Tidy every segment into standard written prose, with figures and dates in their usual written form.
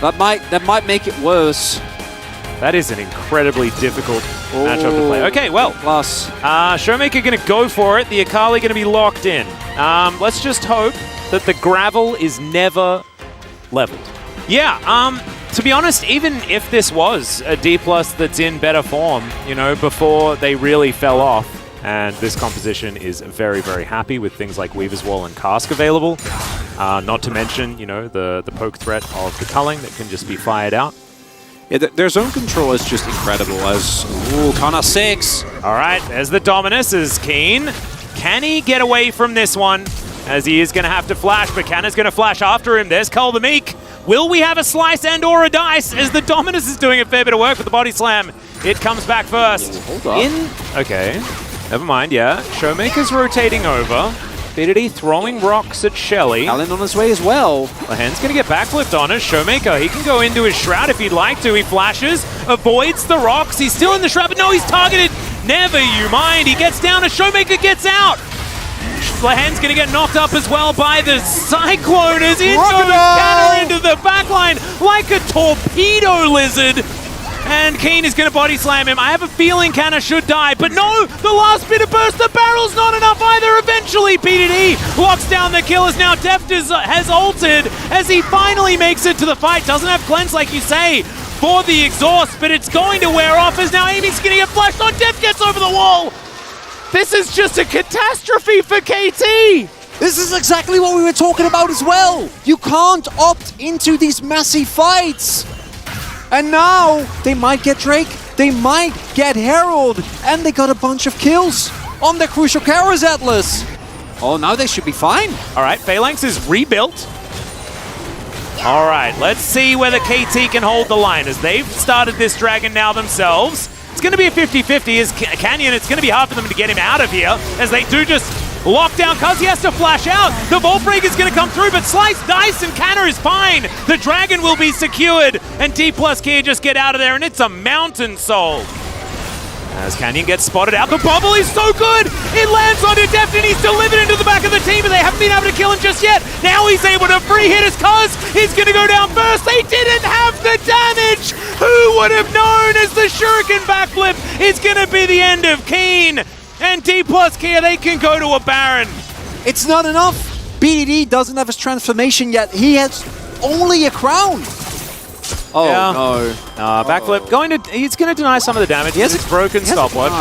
That might make it worse. That is an incredibly difficult matchup to play. Okay, well, plus Showmaker going to go for it. The Akali going to be locked in. Let's just hope that the gravel is never leveled. Yeah, to be honest, even if this was a D+ that's in better form, you know, before they really fell off, and this composition is very, very happy with things like Weaver's Wall and Cask available, not to mention, you know, the poke threat of the culling that can just be fired out. Yeah, their zone control is just incredible as... Ooh, Kana 6! Alright, there's the Dominus as Keen. Can he get away from this one? As he is going to have to flash, but Kana's going to flash after him. There's Cull the Meek. Will we have a slice and or a dice as the Dominus is doing a fair bit of work with the body slam? It comes back first. Hold up. Okay, never mind, yeah. Showmaker's rotating over. Bidity throwing rocks at Shelly. Allen on his way as well. Lahen's going to get backflipped on us. Showmaker, he can go into his Shroud if he'd like to. He flashes, avoids the rocks. He's still in the Shroud, but no, he's targeted. Never you mind. He gets down as Showmaker gets out. Lahen's going to get knocked up as well by the Cyclone as it goes Canna into the backline like a torpedo lizard. And Keen is going to body slam him. I have a feeling Canna should die, but no, the last bit of burst, the barrel's not enough either. Eventually, PDD locks down the kill as now Deft has ulted as he finally makes it to the fight. Doesn't have cleanse, like you say, for the exhaust, but it's going to wear off as now Amy's going to get flashed on. Deft gets over the wall. This is just a catastrophe for KT. This is exactly what we were talking about as well. You can't opt into these massive fights. And now they might get Drake, they might get Herald, and they got a bunch of kills on the Crucial Kara's Atlas. Oh, now they should be fine. All right, Phalanx is rebuilt. All right, let's see whether KT can hold the line as they've started this dragon now themselves. It's going to be a 50-50 as Canyon. It's going to be hard for them to get him out of here as they do just lock down because he has to flash out. The Vault Break is going to come through, but Slice, Dice, and Canna is fine. The dragon will be secured, and D+ Kia just get out of there, and it's a Mountain Soul. As Canyon gets spotted out, the bubble is so good! It lands onto Deft, and he's delivered into the back of the team, and they haven't been able to kill him just yet. Now he's able to free hit his cuz. He's going to go down first. They didn't have the damage! Who would have known as the Shuriken backflip is going to be the end of Keen? And D+ Kia, they can go to a Baron. It's not enough. BDD doesn't have his transformation yet. He has only a crown. Oh, yeah. No. Backflip. He's going to deny some of the damage. Yes, it's broken stopwatch.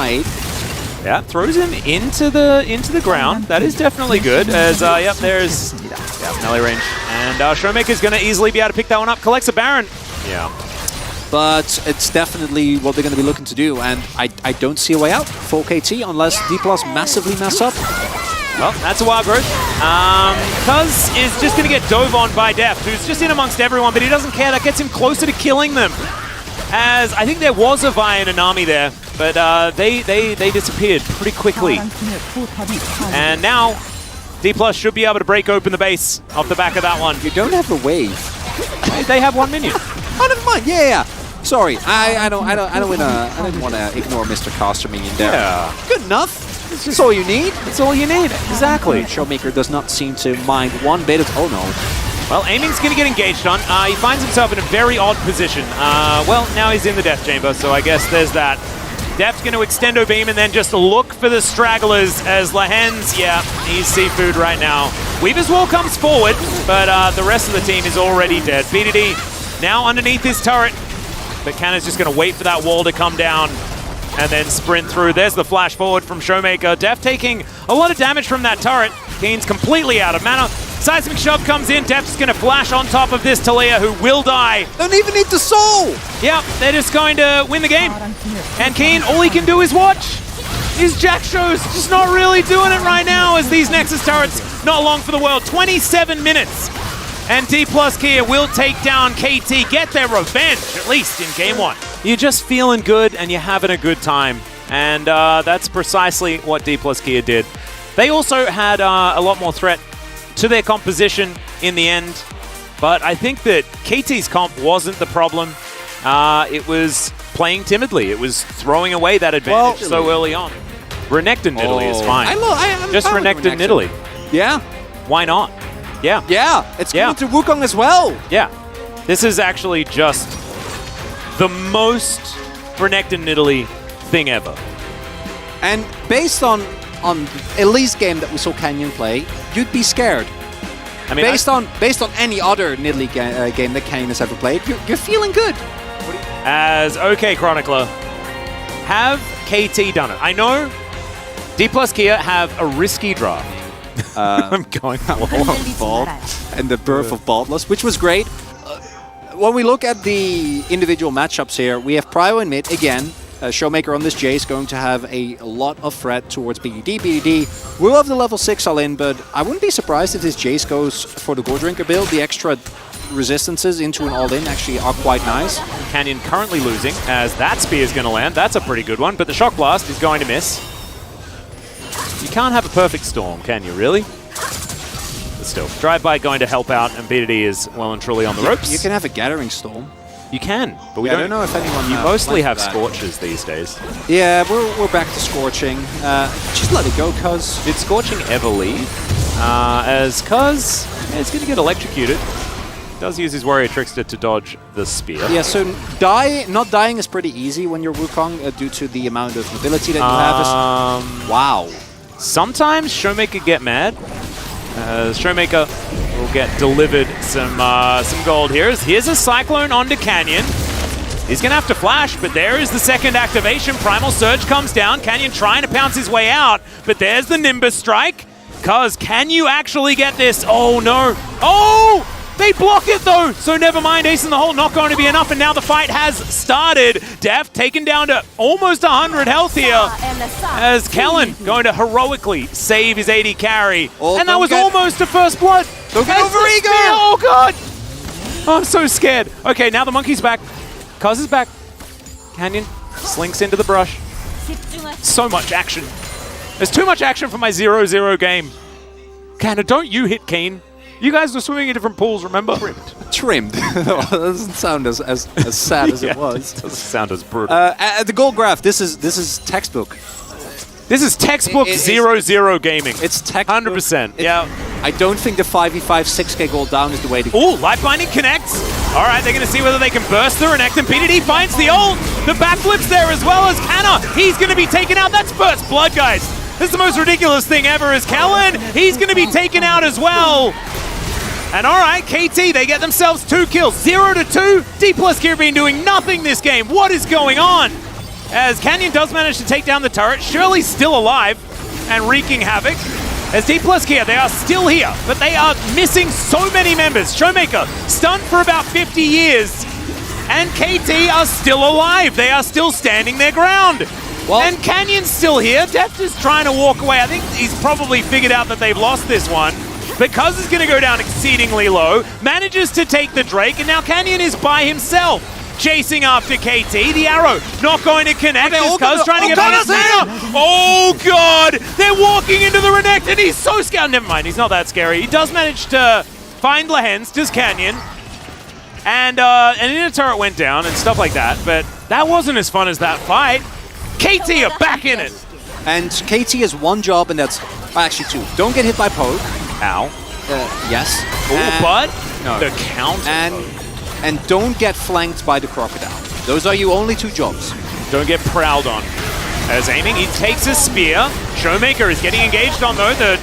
Yeah, throws him into the ground. That is definitely good. As yep, there's melee range, and Showmaker's going to easily be able to pick that one up. Collects a Baron. Yeah. But it's definitely what they're going to be looking to do, and I don't see a way out for KT unless D+ massively mess up. Well, that's a wild growth. Cuz is just going to get dove on by Deft, who's just in amongst everyone, but he doesn't care. That gets him closer to killing them. As I think there was a Vi and a Nami there, but they disappeared pretty quickly. And now D+ should be able to break open the base off the back of that one. You don't have the wave. They have one minion. Oh, never mind. Yeah. Sorry, I don't want to ignore Mr. Caster minion there. Yeah. Good enough. That's all you need. That's all you need. Exactly. Showmaker does not seem to mind one bit. Oh no. Well, Aiming's going to get engaged on. He finds himself in a very odd position. Well, now he's in the Death Chamber, so I guess there's that. Deft's going to extendo beam and then just look for the stragglers as Lahen's, yeah, he's seafood right now. Weaver's Wall comes forward, but the rest of the team is already dead. BDD now underneath his turret, but Canna's just going to wait for that wall to come down and then sprint through. There's the flash forward from Showmaker. Deft taking a lot of damage from that turret. Keen's completely out of mana. Seismic Shove comes in. Deft's going to flash on top of this Talia, who will die. Don't even need the soul! Yep, they're just going to win the game. And Keen, all he can do is watch. His Jack Show's just not really doing it right now as these Nexus turrets not long for the world. 27 minutes. And D+ Kia will take down KT, get their revenge, at least in game one. You're just feeling good and you're having a good time. And that's precisely what D+ Kia did. They also had a lot more threat to their composition in the end. But I think that KT's comp wasn't the problem. It was playing timidly. It was throwing away that advantage so early on. Renekton Nidalee is fine. Just Renekton Nidalee. Yeah. Why not? Yeah. Yeah. It's going to Wukong as well. Yeah. This is actually just the most Renekton Nidalee thing ever. And based on at least game that we saw Canyon play, you'd be scared. I mean, based on any other Nidalee game that Canyon has ever played, you're feeling good. As OK Chronicler, have KT done it? I know D plus Kia have a risky draft. I'm going Bald and the birth of Baldless, which was great. When we look at the individual matchups here, we have Prio in mid again. Showmaker on this Jace going to have a lot of threat towards BDD. BDD will have the level 6 all-in, but I wouldn't be surprised if this Jace goes for the Gore Drinker build. The extra resistances into an all-in actually are quite nice. Canyon currently losing, as that spear is going to land. That's a pretty good one, but the Shock Blast is going to miss. You can't have a perfect storm, can you, really? But still, Drive-By going to help out, and BDD is well and truly on the ropes. You can have a Gathering Storm. You can, but we don't know if anyone. You mostly have Scorches these days. Yeah, we're back to Scorching. Just let it go, Cuz. Did Scorching ever leave? As Cuz, it's going to get electrocuted. Does use his Warrior Trickster to dodge the spear. Yeah, so not dying is pretty easy when you're Wukong due to the amount of mobility that you have. Wow. Sometimes Showmaker get mad. Showmaker will get delivered some gold here. Here's a Cyclone onto Canyon. He's going to have to flash, but there is the second activation. Primal Surge comes down. Canyon trying to pounce his way out, but there's the Nimbus Strike. Cuz, can you actually get this? Oh, no. Oh! They block it, though! So never mind, Ace in the Hole not going to be enough, and now the fight has started. Def taken down to almost 100 health here, as Kellen going to heroically save his AD carry. And that was almost a first blood. Don't get over ego! Oh, God! Oh, I'm so scared. Okay, now the monkey's back. Cuz is back. Canyon slinks into the brush. So much action. There's too much action for my 0-0 game. Canada, don't you hit Keen. You guys were swimming in different pools, remember? Trimmed. That doesn't sound as sad as it was. It doesn't sound as brutal. The gold graph, this is textbook. This is textbook 0-0 gaming. It's textbook. 100%. Yeah. I don't think the 5v5 6k gold down is the way to go. Ooh, Life Binding connects. All right, they're going to see whether they can burst the Renekton. And PDD finds the ult. The backflip's there as well as Canna. He's going to be taken out. That's first blood, guys. This is the most ridiculous thing ever is Kellen. He's going to be taken out as well. And all right, KT, they get themselves 2 kills. 0-2. D plus Gear been doing nothing this game. What is going on? As Canyon does manage to take down the turret. Shirley's still alive and wreaking havoc. As D plus Gear, they are still here, but they are missing so many members. Showmaker stunned for about 50 years. And KT are still alive. They are still standing their ground. Well, and Canyon's still here. Deft is trying to walk away. I think he's probably figured out that they've lost this one. Because it's going to go down exceedingly low, manages to take the Drake, and now Canyon is by himself, chasing after KT. The arrow not going to connect. Cuz trying to get back his mana. Oh, God! They're walking into the Renekton. He's so scared. Never mind, he's not that scary. He does manage to find Lehens, does Canyon. And an inner turret went down and stuff like that, but that wasn't as fun as that fight. KT are back in it. And KT has one job, and that's actually 2. Don't get hit by poke. Ow. Yes. Oh, but no. The counter. And don't get flanked by the crocodile. Those are your only 2 jobs. Don't get prowled on. As aiming, he takes a spear. Showmaker is getting engaged on, though. The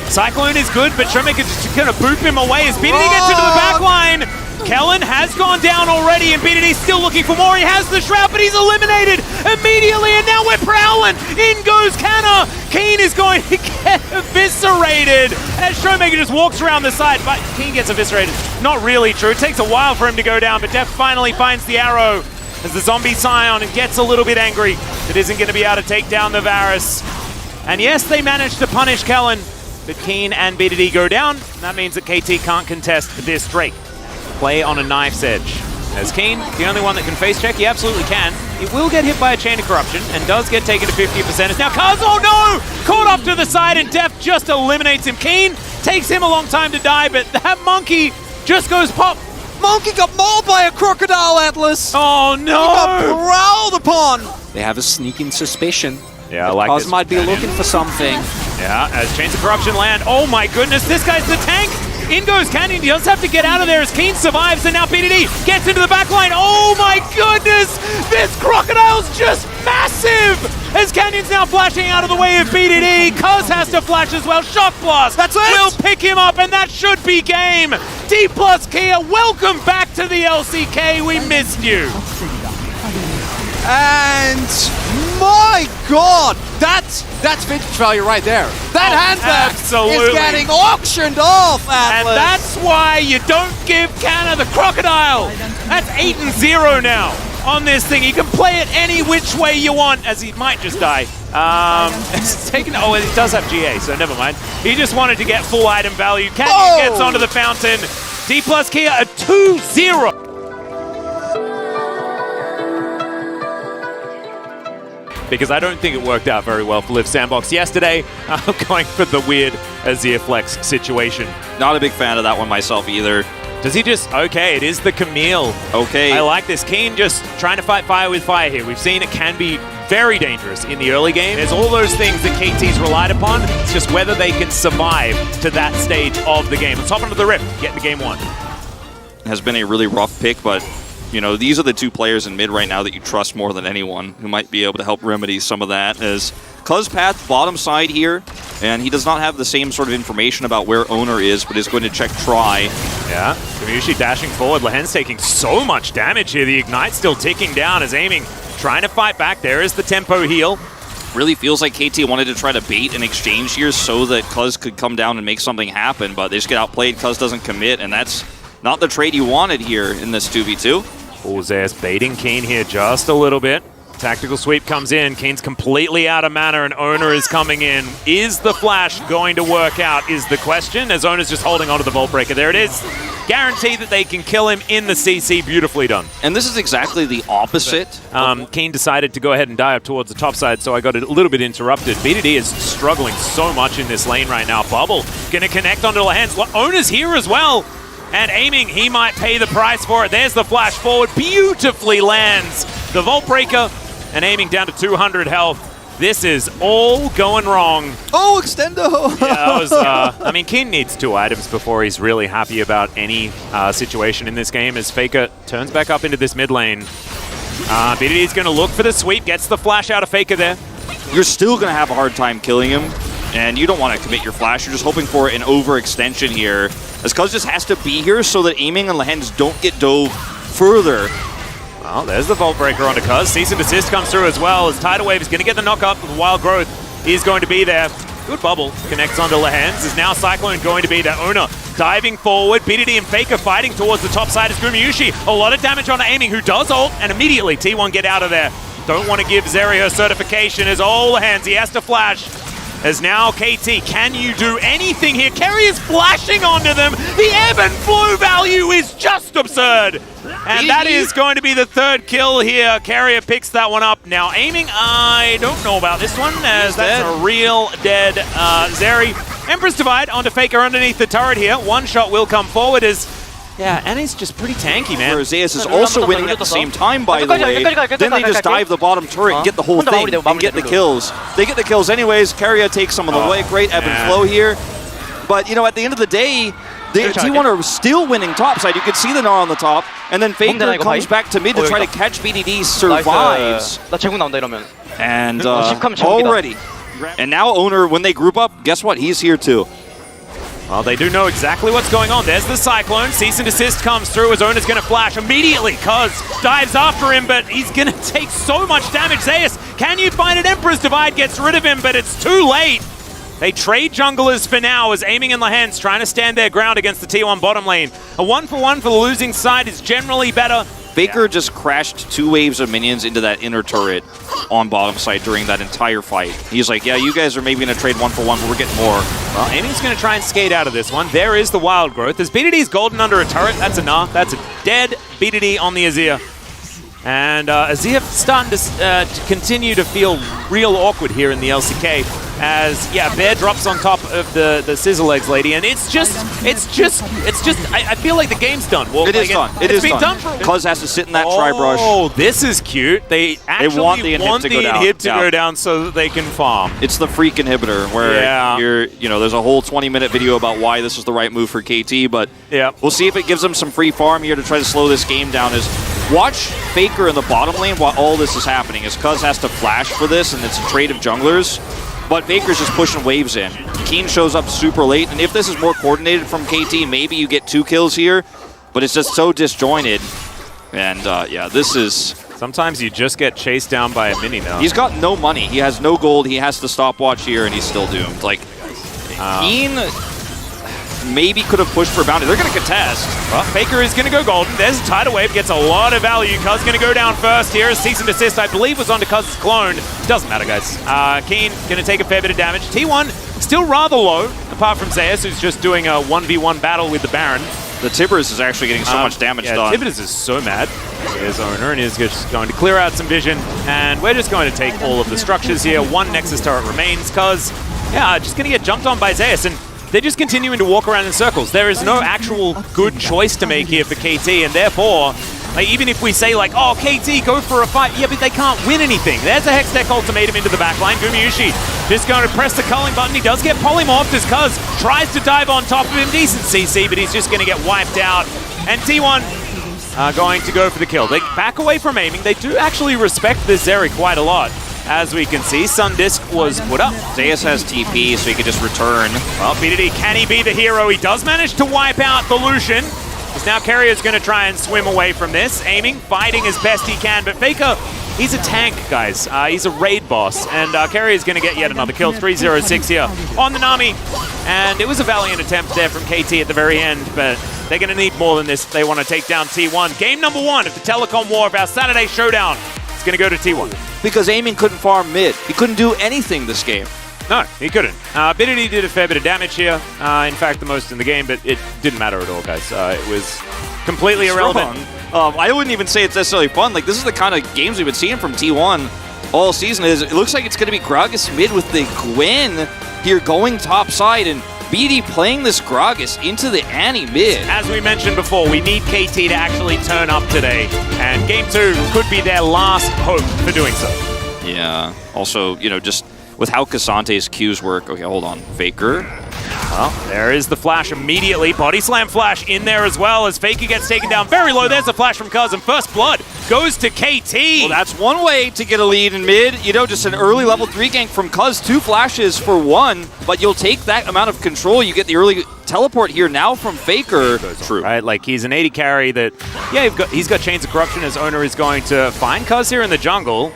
Cyclone is good, but Showmaker is just going to boop him away as BDD gets into the back line. Kellen has gone down already, and BDD still looking for more. He has the Shroud, but he's eliminated immediately, and now we're prowling. In goes Canna. Keen is going to get eviscerated as Showmaker just walks around the side, but Keen gets eviscerated. Not really true. It takes a while for him to go down, but Def finally finds the arrow as the zombie Scion and gets a little bit angry. It isn't going to be able to take down the Varus. And yes, they managed to punish Kellen, but Keen and BDD go down, and that means that KT can't contest this Drake. Play on a knife's edge. As Keen, the only one that can face check, he absolutely can. He will get hit by a Chain of Corruption and does get taken to 50%. It's now Kuz, oh no! Caught off to the side and Def just eliminates him. Keen takes him a long time to die, but that monkey just goes pop. Monkey got mauled by a crocodile, Atlas! Oh no! He got prowled upon! They have a sneaking suspicion. Yeah, I like Kuz this. might be looking for something. Yeah, as Chains of Corruption land. Oh my goodness, this guy's the tank! In goes Canyon. He does have to get out of there as Keen survives, and now BDD gets into the back line. Oh my goodness! This Crocodile's just massive! As Canyon's now flashing out of the way of BDD. Cuz has to flash as well. Shock Blast That's it! will pick him up, and that should be game. D plus Kia, welcome back to the LCK. We missed you. And my God, that's vintage value right there. That hand flap is getting auctioned off, Atlas. And that's why you don't give Canna the Crocodile. That's 8-0 now on this thing. You can play it any which way you want, as he might just die. It's taken. Oh, it does have GA, so never mind. He just wanted to get full item value. Canyon gets onto the fountain. D plus Kia a 2-0. Because I don't think it worked out very well for Liv Sandbox yesterday. I'm going for the weird Azir Flex situation. Not a big fan of that one myself either. Does he just... Okay, it is the Camille. Okay. I like this. Keen just trying to fight fire with fire here. We've seen it can be very dangerous in the early game. There's all those things that KT's relied upon. It's just whether they can survive to that stage of the game. Let's hop into the Rift, get into game one. Has been a really rough pick, but you know, these are the two players in mid right now that you trust more than anyone who might be able to help remedy some of that. As Cuzpath bottom side here, and he does not have the same sort of information about where Owner is, but is going to check Try. Yeah, Kamushi dashing forward. Lehen's taking so much damage here. The Ignite still ticking down as Aiming trying to fight back. There is the tempo heal. Really feels like KT wanted to try to bait an exchange here so that Cuz could come down and make something happen, but they just get outplayed. Cuz doesn't commit, and that's not the trade you wanted here in this 2v2. Oh, Zeus baiting Keen here just a little bit. Tactical sweep comes in. Keen's completely out of mana, and Owner is coming in. Is the flash going to work out is the question, as Owner's just holding onto the Vault Breaker. There it is. Guarantee that they can kill him in the CC. Beautifully done. And this is exactly the opposite. Keen decided to go ahead and dive up towards the top side, so I got a little bit interrupted. BDD is struggling so much in this lane right now. Bubble going to connect onto Lehen's. Owner's here as well. And Aiming, he might pay the price for it. There's the flash forward. Beautifully lands the Vault Breaker, and Aiming down to 200 health. This is all going wrong. Oh, Extendo! Yeah, that was, I mean, Keen needs 2 items before he's really happy about any situation in this game, as Faker turns back up into this mid lane. BDD's going to look for the sweep, gets the flash out of Faker there. You're still going to have a hard time killing him, and you don't want to commit your flash. You're just hoping for an overextension here, as Cuz just has to be here so that Aiming and Lehen's don't get dove further. Well, there's the Vault Breaker onto Cuz. Cease and desist comes through as well, as Tidal Wave is going to get the knock up. Wild Growth is going to be there. Good bubble. Connects onto Lehen's. Is now Cyclone going to be there. Owner diving forward. BDD and Faker fighting towards the top side as Gumayushi. A lot of damage on Aiming, who does ult, and immediately T1 get out of there. Don't want to give Zeri her certification as all Lehen's. He has to flash. As now KT, can you do anything here? Kerry is flashing onto them. The ebb and flow value is just absurd. And that is going to be the 3rd kill here. Carrier picks that one up. Now Aiming, I don't know about this one, as that's a real dead Zeri. Empress Divide onto Faker underneath the turret here. One shot will come forward as... Yeah, and he's just pretty tanky, man. Where Zeus is also winning at the same time, by the way. Then they just dive the bottom turret and get the whole thing and get the kills. They get the kills anyways. Carrier takes some of the way. Great ebb and flow here. But, you know, at the end of the day, the T1 are still winning topside. You can see the Gnar on the top. And then Faker comes back to mid to try to catch BDD, survives. And already. And now Owner, when they group up, guess what? He's here too. Well, they do know exactly what's going on. There's the Cyclone. Cease and desist comes through as Owner's going to flash immediately. Cuz dives after him, but he's going to take so much damage. Zeus, can you find it? Emperor's Divide gets rid of him, but it's too late. They trade junglers for now as Aiming and Lehen's trying to stand their ground against the T1 bottom lane. A 1-for-1 for the losing side is generally better. Faker just crashed 2 waves of minions into that inner turret on bottom side during that entire fight. He's like, yeah, you guys are maybe going to trade 1-for-1, but we're getting more. Well, Aiming's going to try and skate out of this one. There is the Wild Growth. There's BDD's golden under a turret. That's a Gnar. That's a dead BDD on the Azir. And Azir starting to continue to feel real awkward here in the LCK. as, yeah, Bear drops on top of the Scissor Legs lady, and it's just, I feel like the game's done. Well, it is done. It's been done. Cuz has to sit in that tri-brush. Oh, this is cute. They actually want the inhib to go down so that they can farm. It's the freak inhibitor where there's a whole 20-minute video about why this is the right move for KT, but we'll see if it gives them some free farm here to try to slow this game down. Watch Faker in the bottom lane while all this is happening, as Cuz has to flash for this, and it's a trade of junglers. But Faker's just pushing waves in. Keen shows up super late, and if this is more coordinated from KT, maybe you get 2 kills here, but it's just so disjointed. And this is... Sometimes you just get chased down by a mini now. He's got no money. He has no gold. He has to stopwatch here, and he's still doomed. Like, Keen maybe could have pushed for bounty. They're going to contest. Well, Faker is going to go golden. There's a tidal wave, gets a lot of value. Cuz going to go down first here. Cease and desist, I believe, was onto Cuz's clone. Doesn't matter, guys. Keen going to take a fair bit of damage. T1 still rather low, apart from Zeus, who's just doing a 1v1 battle with the Baron. The Tibbers is actually getting so much damage done. Tibbers is so mad. Here's Owner, and he's just going to clear out some vision. And we're just going to take all of the structures here. 1 Nexus turret remains. Cuz, just going to get jumped on by Zeus. And they're just continuing to walk around in circles. There is no actual good choice to make here for KT, and therefore, even if we say like, oh, KT, go for a fight, but they can't win anything. There's a Hextech ultimatum into the backline. Gumayusi just going to press the culling button. He does get polymorphed as Cuz tries to dive on top of him. Decent CC, but he's just going to get wiped out. And T1 are going to go for the kill. They back away from aiming. They do actually respect this Zeri quite a lot. As we can see, Sundisk was put up. Zeus has TP, so he can just return. Well, BDD, can he be the hero? He does manage to wipe out the Lucian. Because now Carrier's going to try and swim away from this. Aiming, fighting as best he can. But Faker, he's a tank, guys. He's a raid boss. And Carrier's going to get yet another kill. 3-0-6 here on the Nami. And it was a valiant attempt there from KT at the very end. But they're going to need more than this if they want to take down T1. Game number 1 of the Telecom War of our Saturday Showdown. It's going to go to T1. Because Aiming couldn't farm mid. He couldn't do anything this game. No, he couldn't. Bidity did a fair bit of damage here. In fact, the most in the game, but it didn't matter at all, guys. It was completely irrelevant. I wouldn't even say it's necessarily fun. Like, this is the kind of games we've been seeing from T1 all season. It looks like it's going to be Gragas mid with the Gwen here going top side, and BD playing this Gragas into the Annie mid. As we mentioned before, we need KT to actually turn up today, and Game 2 could be their last hope for doing so. Yeah. Also, just with how Cassante's Qs work. Okay, hold on. Faker. Well, there is the flash immediately. Body slam flash in there as well as Faker gets taken down very low. There's a flash from Cuz, and first blood goes to KT. Well, that's one way to get a lead in mid. Just an early level 3 gank from Cuz. 2 flashes for 1, but you'll take that amount of control. You get the early teleport here now from Faker. True. Right, like he's an 80 carry that, he's got Chains of Corruption. His owner is going to find Cuz here in the jungle.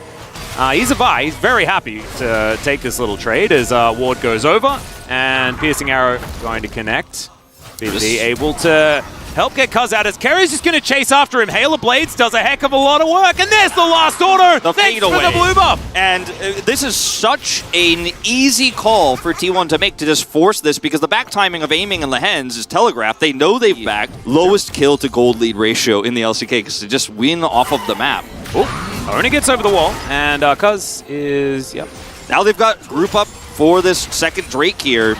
He's a buy. He's very happy to take this little trade as Ward goes over. And Piercing Arrow going to connect. BD able to help get Cuz out as Carrier's just going to chase after him. Hail of Blades does a heck of a lot of work. And there's the last order. Thanks for the blue buff. And this is such an easy call for T1 to make, to just force this, because the back timing of Aiming and Lehens is telegraphed. They know they've backed lowest kill to gold lead ratio in the LCK because to just win off of the map. Ona gets over the wall, and Cuz is, Now they've got group up for this second Drake here.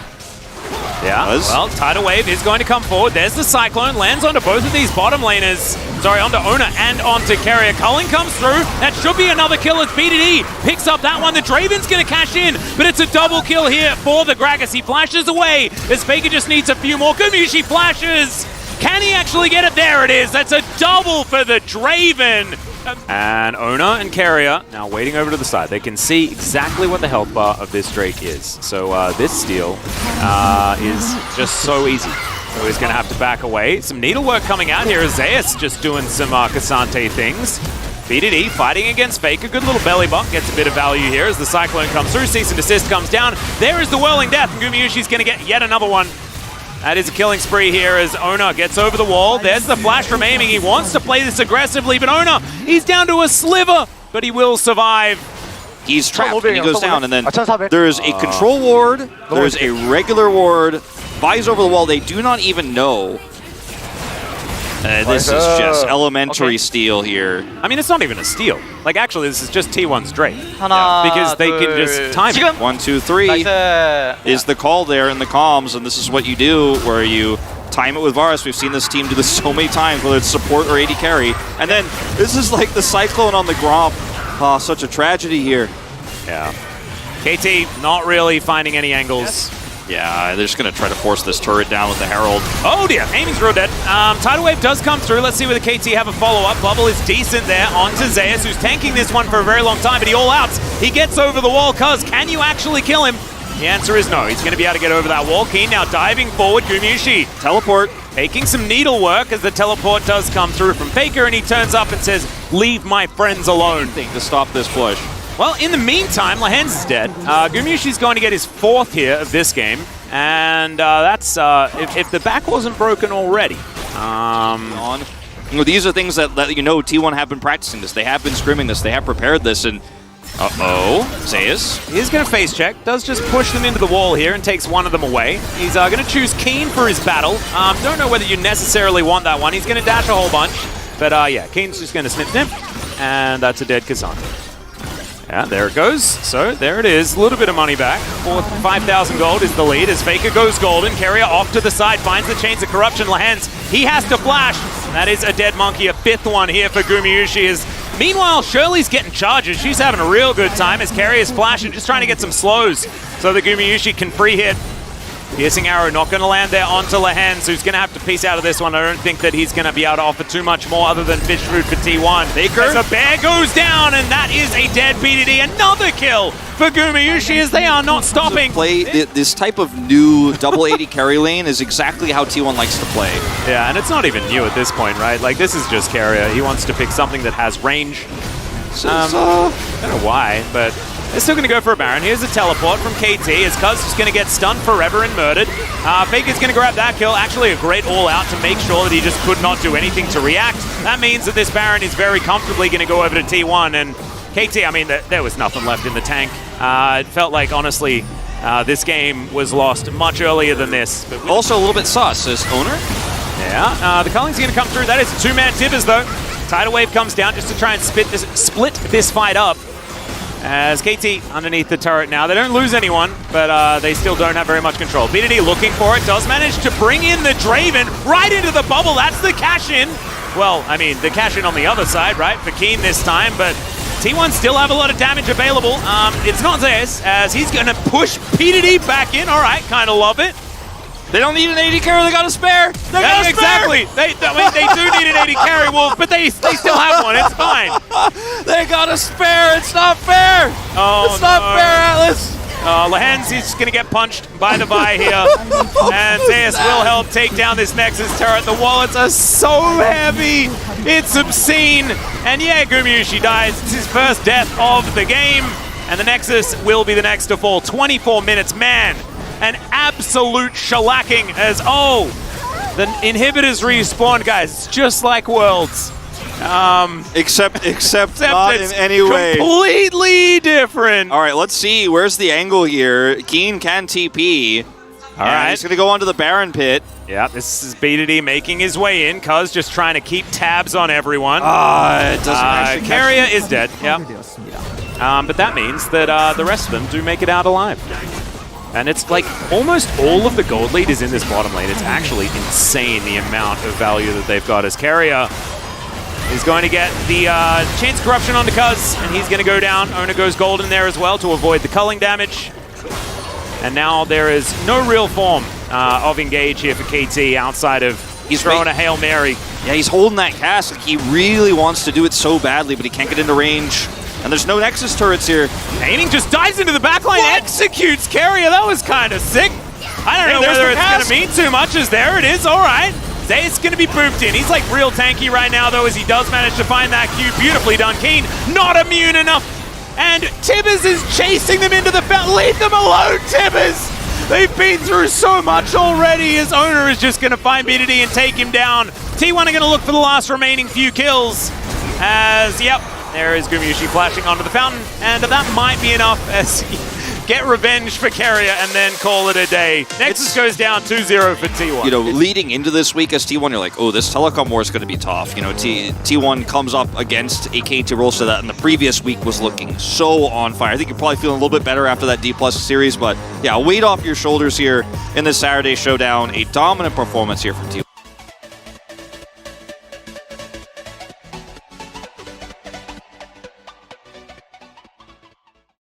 Well, Tidal Wave is going to come forward. There's the Cyclone, lands onto both of these bottom laners. Sorry, onto Ona and onto Carrier. Culling comes through. That should be another kill as BDD picks up that one. The Draven's going to cash in, but it's a double kill here for the Gragas. He flashes away as Faker just needs a few more. Gumayusi flashes. Can he actually get it? There it is. That's a double for the Draven. And Ona and Carrier now waiting over to the side. They can see exactly what the health bar of this Drake is. So this steal is just so easy. So he's going to have to back away. Some needlework coming out here. Zeus just doing some Cassante things. BDD fighting against Faker. Good little belly bump. Gets a bit of value here as the Cyclone comes through. Cease and desist comes down. There is the Whirling Death. And Gumayushi's going to get yet another one. That is a killing spree here as Ona gets over the wall. There's the flash from Aiming. He wants to play this aggressively, but Ona, he's down to a sliver, but he will survive. He's trapped and he goes down, and then there's a control ward, there's a regular ward, buys over the wall. They do not even know This is just elementary steal here. I mean, it's not even a steal. Like, actually, this is just T1's Drake. Because they can just time it. 1, 2, 3 is the call there in the comms, and this is what you do, where you time it with Varus. We've seen this team do this so many times, whether it's support or AD carry. And then this is like the Cyclone on the Gromp. Oh, such a tragedy here. Yeah. KT not really finding any angles. Yeah, they're just going to try to force this turret down with the Herald. Oh dear, aiming's real dead. Tidal Wave does come through. Let's see whether KT have a follow-up. Bubble is decent there onto Zeus, who's tanking this one for a very long time, but he all-outs. He gets over the wall. Cuz, can you actually kill him? The answer is no. He's going to be able to get over that wall. Keen now diving forward. Gumayusi. Teleport. Taking some needle work as the teleport does come through from Faker, and he turns up and says, "Leave my friends alone." To stop this push. Well, in the meantime, Lehens is dead. Gumayushi's going to get his 4th here of this game. And that's if the back wasn't broken already. These are things that T1 have been practicing this. They have been scrimming this. They have prepared this. And Zeus. He's going to face check. Does just push them into the wall here and takes one of them away. He's going to choose Keen for his battle. Don't know whether you necessarily want that one. He's going to dash a whole bunch. But yeah, Keen's just going to snip. And that's a dead Kazan. Yeah, there it goes. So there it is. A little bit of money back. 5,000 gold is the lead as Faker goes golden. Carrier off to the side, finds the Chains of Corruption. Lehens, he has to flash. That is a dead monkey, a 5th one here for Gumayusi. Meanwhile, Shirley's getting charges. She's having a real good time as Carrier's flashing, just trying to get some slows so that Gumayusi can free hit. Piercing arrow not going to land there onto Lehens, who's going to have to piece out of this one. I don't think that he's going to be able to offer too much more other than fish food for T1. Baker. As a bear goes down, and that is a dead BDD. Another kill for Gumayusi as they are not stopping. This type of new double AD carry lane is exactly how T1 likes to play. Yeah, and it's not even new at this point, right? Like, this is just Carrier. He wants to pick something that has range. I don't know why, but they're still going to go for a Baron. Here's a teleport from KT as Cuz is going to get stunned forever and murdered. Faker's going to grab that kill. Actually, a great all-out to make sure that he just could not do anything to react. That means that this Baron is very comfortably going to go over to T1. And KT, I mean, there was nothing left in the tank. It felt like, honestly, this game was lost much earlier than this. But also a little bit sus as owner. Yeah, the Culling's going to come through. That is a 2-man Tibbers, though. Tidal Wave comes down just to try and split this fight up. As KT underneath the turret now. They don't lose anyone, but they still don't have very much control. BDD looking for it, does manage to bring in the Draven right into the bubble. That's the cash-in. Well, I mean, the cash-in on the other side, right, for Keen this time, but T1 still have a lot of damage available. It's not Zeus, as he's going to push BDD back in. All right, kind of love it. They don't need an AD carry, they got a spare. Exactly. They do need an AD carry, Wolf, but they still have one. It's fine. They got a spare. It's not fair. Oh, it's not fair, Atlas. Lehens, he's just going to get punched by the Vi here. And Zeus will help take down this Nexus turret. The wallets are so heavy. It's obscene. And yeah, Gumayusi dies. It's his first death of the game. And the Nexus will be the next to fall. 24 minutes, man. An absolute shellacking as, the inhibitors respawn, guys. It's just like Worlds. Except not in any way. Completely different. All right, let's see. Where's the angle here? Keen can TP. All right. He's going to go onto the Baron pit. Yeah, this is BDD making his way in. Cuz just trying to keep tabs on everyone. It doesn't actually Carrier is dead. Yeah. But that means that the rest of them do make it out alive. And it's like almost all of the gold lead is in this bottom lane. It's actually insane the amount of value that they've got as Carrier is going to get the Chains Corruption onto Cuz, and he's going to go down. Owner goes golden there as well to avoid the culling damage. And now there is no real form of engage here for KT outside of he's throwing a Hail Mary. Yeah, he's holding that cast. Like, he really wants to do it so badly, but he can't get into range. And there's no Nexus turrets here. Painting just dives into the backline, executes Carrier. That was kind of sick. I don't know whether it's going to mean too much, as there it is. All right. Zeus going to be booped in. He's like real tanky right now, though, as he does manage to find that Q. Beautifully done. Keen, not immune enough. And Tibbers is chasing them into the fountain. Leave them alone, Tibbers. They've been through so much already. His owner is just going to find BDD and take him down. T1 are going to look for the last remaining few kills. As, yep, there is Gumayusi flashing onto the fountain. And that might be enough as get revenge for Keria, and then call it a day. Nexus goes down 2-0 for T1. You know, leading into this week as T1, you're like, oh, this telecom war is going to be tough. You know, T1 comes up against a KT roster that in the previous week was looking so on fire. I think you're probably feeling a little bit better after that D+ series, but yeah, weight off your shoulders here in this Saturday showdown. A dominant performance here from T1.